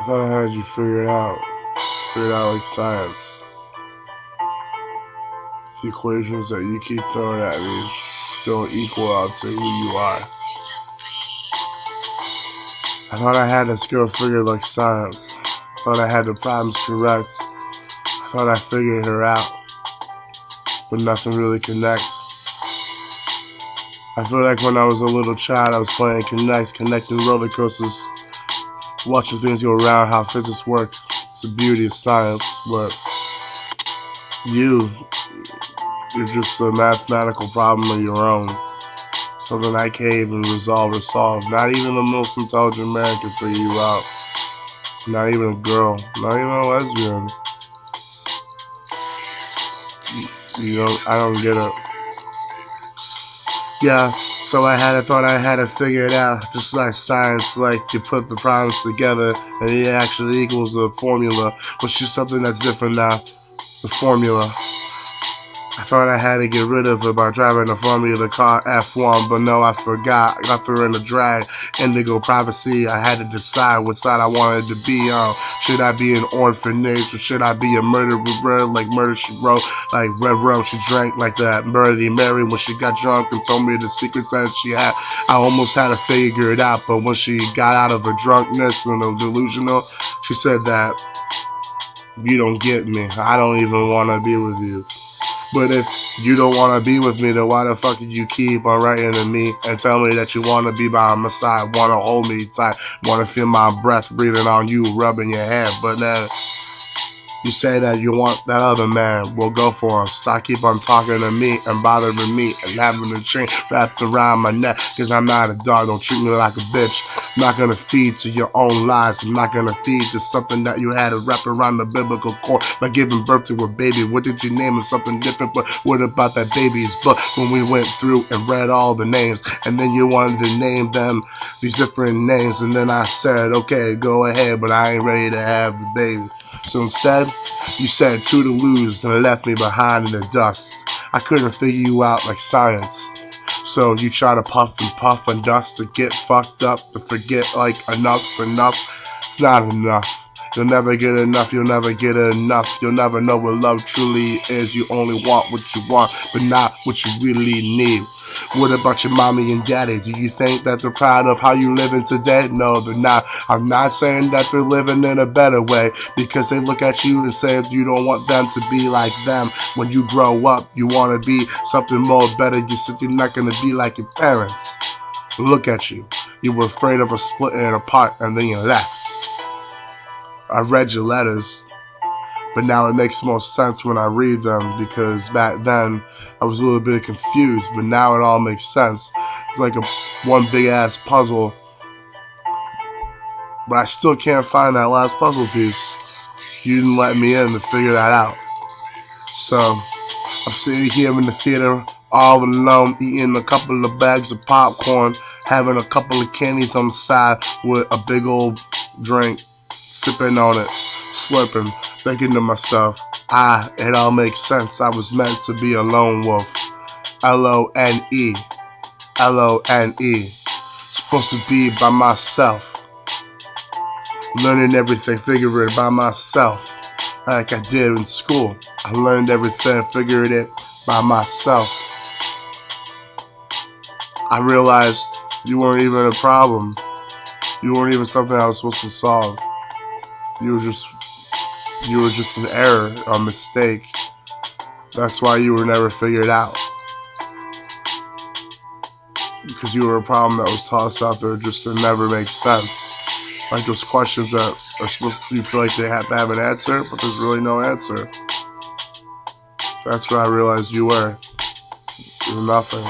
I thought I had you figured out like science. The equations that you keep throwing at me don't equal out to who you are. I thought I had this girl figured like science. I thought I had the problems correct. I thought I figured her out, but nothing really connects. I feel like when I was a little child, I was playing connecting roller coasters, watching things go around, how physics work. It's the beauty of science, but you, you're just a mathematical problem of your own. Something I can't even resolve or solve. Not even the most intelligent man can figure you out. Not even a girl. Not even a lesbian. I don't get it. Yeah, so I thought I had to figure it out, just like science, like you put the problems together and it actually equals the formula, but she's something that's different now, the formula. I thought I had to get rid of her by driving the Formula car F1, but no, I forgot. I got her in the drag, indigo privacy. I had to decide what side I wanted to be on. Should I be an orphanage or should I be a murderer like Murder She Wrote? Like Red Rum, she drank like that Bloody Mary when she got drunk and told me the secrets that she had. I almost had to figure it out, but when she got out of her drunkenness and the delusional, she said that you don't get me. I don't even want to be with you. But if you don't want to be with me, then why the fuck did you keep on writing to me and tell me that you want to be by my side, want to hold me tight, want to feel my breath breathing on you, rubbing your head, but then you say that you want that other man, well go for him. Stop keep on talking to me and bothering me and having a chain wrapped around my neck. Cause I'm not a dog, don't treat me like a bitch. I'm not gonna feed to your own lies. I'm not gonna feed to something that you had to wrap around the biblical core by giving birth to a baby. What did you name him? Something different, but what about that baby's book? When we went through and read all the names, and then you wanted to name them these different names, and then I said, okay, go ahead, but I ain't ready to have the baby. So instead, you said two to lose and left me behind in the dust. I couldn't figure you out like science. So you try to puff and dust to get fucked up, to forget like enough's enough. It's not enough. You'll never get enough, you'll never get enough. You'll never know what love truly is. You only want what you want, but not what you really need. What about your mommy and daddy? Do you think that they're proud of how you living today? No, they're not. I'm not saying that they're living in a better way because they look at you and say you don't want them to be like them. When you grow up, you want to be something more better. You said you're not going to be like your parents. Look at you. You were afraid of us splitting it apart and then you left. I read your letters, but now it makes more sense when I read them because back then I was a little bit confused, but now it all makes sense. It's like a one big ass puzzle, but I still can't find that last puzzle piece. You didn't let me in to figure that out. So I'm sitting here in the theater all alone, eating a couple of bags of popcorn, having a couple of candies on the side with a big old drink, sipping on it, slurping, thinking to myself, it all makes sense. I was meant to be a lone wolf. Lone, Lone. Supposed to be by myself, learning everything, figuring it by myself, like I did in school. I learned everything, figured it by myself. I realized you weren't even a problem. You weren't even something I was supposed to solve. You were just you were just an error, a mistake. That's why you were never figured out. Because you were a problem that was tossed out there just to never make sense. Like those questions that are supposed to, you feel like they have to have an answer, but there's really no answer. That's where I realized you were. You were nothing.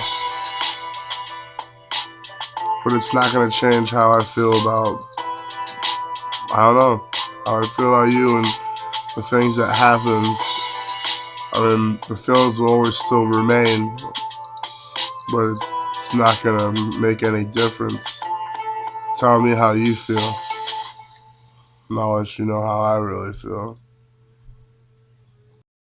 But it's not gonna change how I feel about, I don't know, how I feel about you and the things that happened. I mean, the feelings will always still remain, but it's not gonna make any difference. Tell me how you feel, and I'll let you know how I really feel.